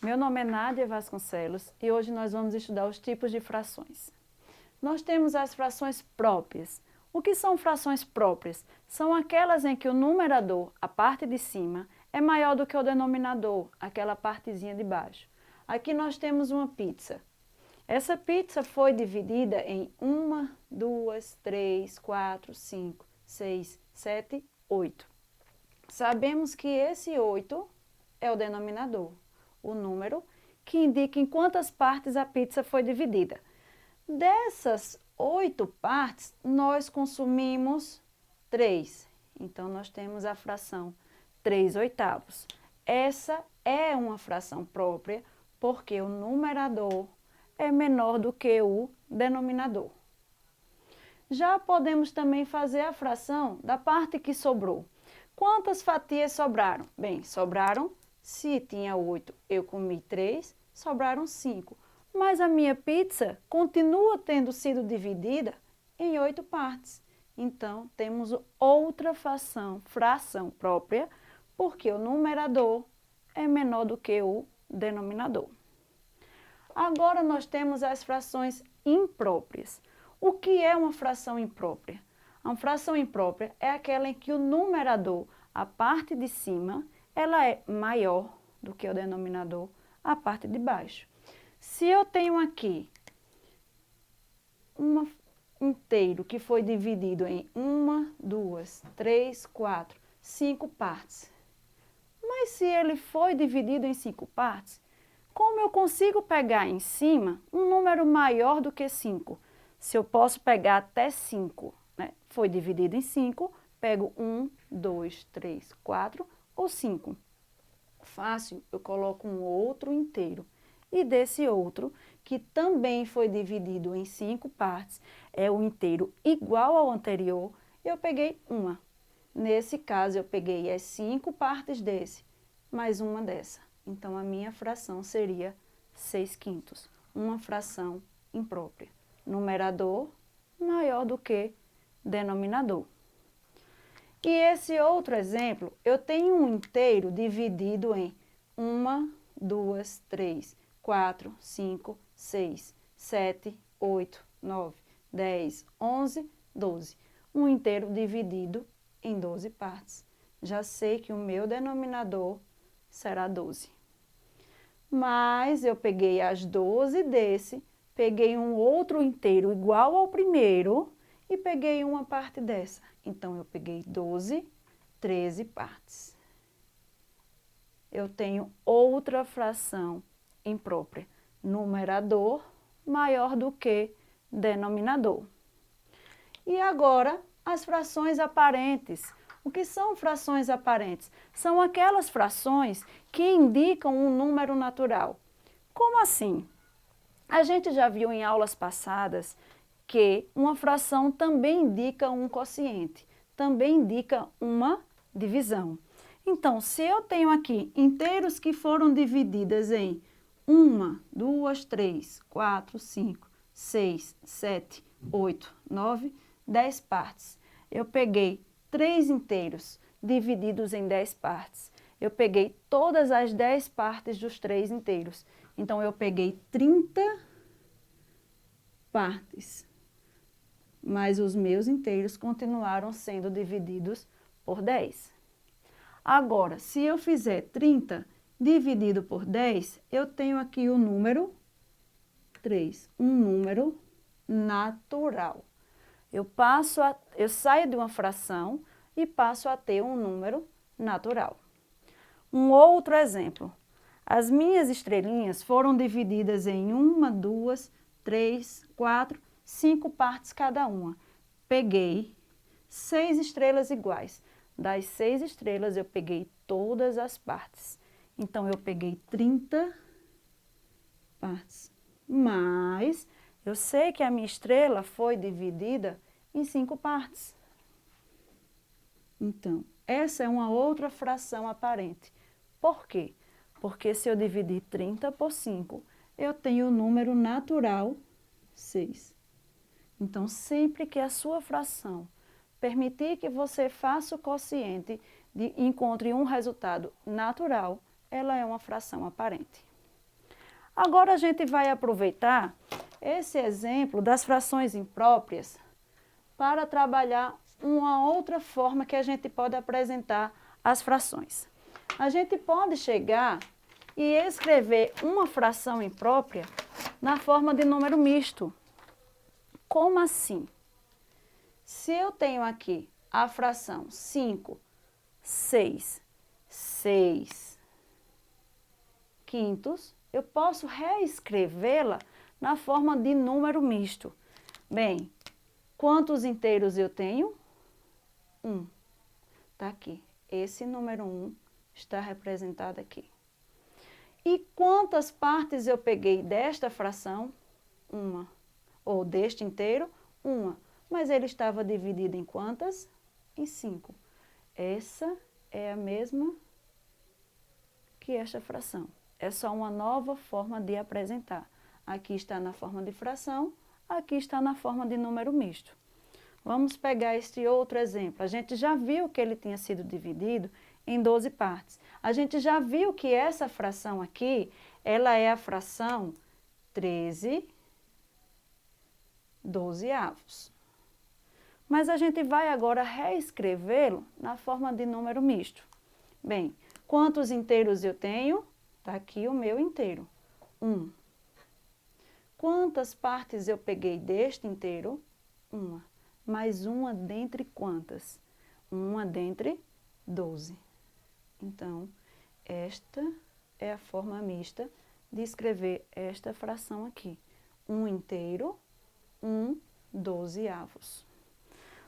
Meu nome é Nádia Vasconcelos e hoje nós vamos estudar os tipos de frações. Nós temos as frações próprias. O que são frações próprias? São aquelas em que o numerador, a parte de cima, é maior do que o denominador, aquela partezinha de baixo. Aqui nós temos uma pizza. Essa pizza foi dividida em 1, 2, 3, 4, 5, 6, 7, 8. Sabemos que esse 8 é o denominador, o número que indica em quantas partes a pizza foi dividida. Dessas 8 partes, nós consumimos 3. Então, nós temos a fração 3/8. Essa é uma fração própria, porque o numerador é menor do que o denominador. Já podemos também fazer a fração da parte que sobrou. Quantas fatias sobraram? Bem, sobraram, se tinha 8, eu comi 3, sobraram 5. Mas a minha pizza continua tendo sido dividida em 8 partes. Então, temos outra fração própria, porque o numerador é menor do que o denominador. Agora, nós temos as frações impróprias. O que é uma fração imprópria? Uma fração imprópria é aquela em que o numerador, a parte de cima, ela é maior do que o denominador, a parte de baixo. Se eu tenho aqui um inteiro que foi dividido em 1, 2, 3, 4, 5 partes, mas se ele foi dividido em 5 partes, como eu consigo pegar em cima um número maior do que 5? Se eu posso pegar até 5, né? Foi dividido em 5, pego 1, 2, 3, 4 ou 5. Fácil, eu coloco um outro inteiro. E desse outro, que também foi dividido em 5 partes, é o inteiro igual ao anterior, eu peguei uma. Nesse caso, eu peguei as 5 partes desse, mais uma dessa. Então, a minha fração seria 6/5, uma fração imprópria. Numerador maior do que denominador. E esse outro exemplo, eu tenho um inteiro dividido em 1, 2, 3, 4, 5, 6, 7, 8, 9, 10, 11, 12. Um inteiro dividido em 12 partes. Já sei que o meu denominador será 12. Mas eu peguei as 12 desse, peguei um outro inteiro igual ao primeiro e peguei uma parte dessa. Então, eu peguei 12, 13 partes. Eu tenho outra fração imprópria, numerador maior do que denominador. E agora, as frações aparentes. O que são frações aparentes? São aquelas frações que indicam um número natural. Como assim? A gente já viu em aulas passadas que uma fração também indica um quociente, também indica uma divisão. Então, se eu tenho aqui inteiros que foram divididos em 1, 2, 3, 4, 5, 6, 7, 8, 9, 10 partes. Eu peguei 3 inteiros divididos em 10 partes. Eu peguei todas as 10 partes dos 3 inteiros. Então, eu peguei 30 partes. Mas os meus inteiros continuaram sendo divididos por 10. Agora, se eu fizer 30 dividido por 10, eu tenho aqui o número 3, um número natural. Eu saio de uma fração e passo a ter um número natural. Um outro exemplo. As minhas estrelinhas foram divididas em 1, 2, 3, 4, 5 partes cada uma. Peguei 6 estrelas iguais. Das 6 estrelas, eu peguei todas as partes. Então, eu peguei 30 partes. Mas, eu sei que a minha estrela foi dividida em 5 partes. Então, essa é uma outra fração aparente. Por quê? Porque se eu dividir 30 por 5, eu tenho o número natural 6. Então, sempre que a sua fração permitir que você faça o quociente e encontre um resultado natural, ela é uma fração aparente. Agora a gente vai aproveitar esse exemplo das frações impróprias para trabalhar uma outra forma que a gente pode apresentar as frações. A gente pode chegar e escrever uma fração imprópria na forma de número misto. Como assim? Se eu tenho aqui a fração 5, 6, 6 quintos, eu posso reescrevê-la na forma de número misto. Bem, quantos inteiros eu tenho? 1. Está aqui. Esse número 1 está representado aqui. E quantas partes eu peguei desta fração? Uma. Ou deste inteiro? Uma. Mas ele estava dividido em quantas? Em 5. Essa é a mesma que esta fração. É só uma nova forma de apresentar. Aqui está na forma de fração, aqui está na forma de número misto. Vamos pegar este outro exemplo. A gente já viu que ele tinha sido dividido em 12 partes. A gente já viu que essa fração aqui, ela é a fração 13/12. Mas a gente vai agora reescrevê-lo na forma de número misto. Bem, quantos inteiros eu tenho? Está aqui o meu inteiro, 1. Quantas partes eu peguei deste inteiro? Uma. Mais uma dentre quantas? Uma dentre 12. Então, esta é a forma mista de escrever esta fração aqui. 1 inteiro, 1/12.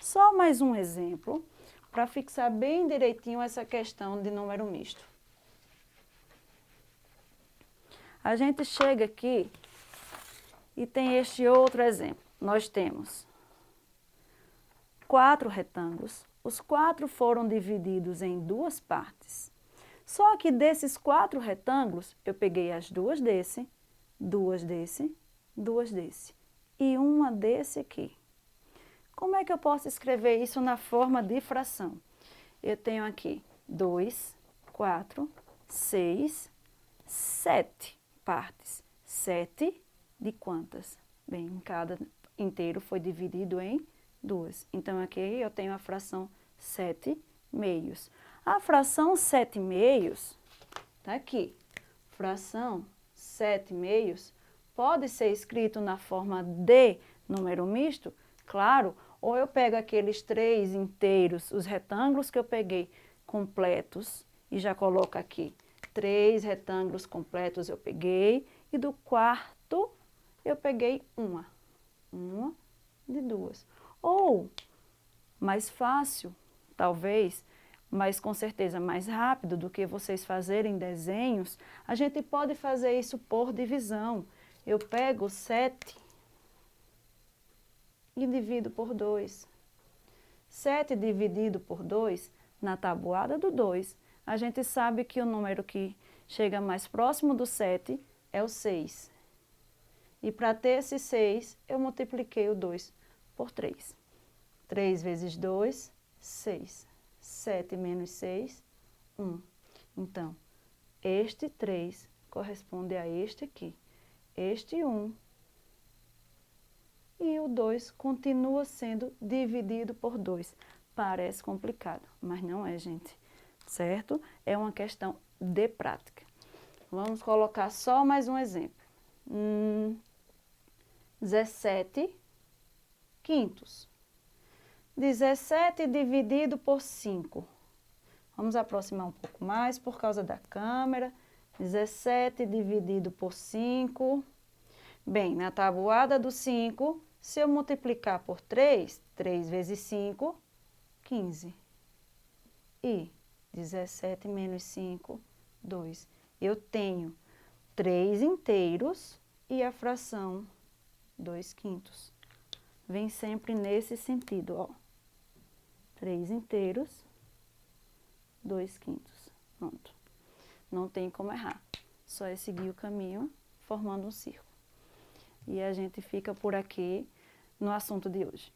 Só mais um exemplo para fixar bem direitinho essa questão de número misto. A gente chega aqui e tem este outro exemplo. Nós temos 4 retângulos. Os 4 foram divididos em 2 partes. Só que desses 4 retângulos, eu peguei as 2 desse, 2 desse, 2 desse e uma desse aqui. Como é que eu posso escrever isso na forma de fração? Eu tenho aqui 2, 4, 6, 7 partes. 7 de quantas? Bem, cada inteiro foi dividido em 2. Então, aqui eu tenho a fração 7/2. A fração 7/2 está aqui. Fração 7/2 pode ser escrito na forma de número misto, claro, ou eu pego aqueles 3 inteiros, os retângulos que eu peguei completos, e já coloco aqui 3 retângulos completos eu peguei, e do quarto eu peguei uma de 2. Ou, mais fácil, talvez, mas com certeza mais rápido do que vocês fazerem desenhos, a gente pode fazer isso por divisão. Eu pego 7 e divido por 2. 7 dividido por 2, na tabuada do 2, a gente sabe que o número que chega mais próximo do 7 é o 6. E para ter esse 6, eu multipliquei o 2 por 3. 3 vezes 2, 6. 7 menos 6, 1. Então, este 3 corresponde a este aqui. Este 1. E o 2 continua sendo dividido por 2. Parece complicado, mas não é, gente. Certo? É uma questão de prática. Vamos colocar só mais um exemplo. 17 quintos. 17 dividido por 5. Vamos aproximar um pouco mais por causa da câmera. 17 dividido por 5. Bem, na tabuada do 5, se eu multiplicar por 3, 3 vezes 5, 15. E 17 menos 5, 2. Eu tenho 3 inteiros e a fração 2 quintos. Vem sempre nesse sentido, ó. 3 inteiros, 2 quintos. Pronto. Não tem como errar. Só é seguir o caminho formando um círculo. E a gente fica por aqui no assunto de hoje.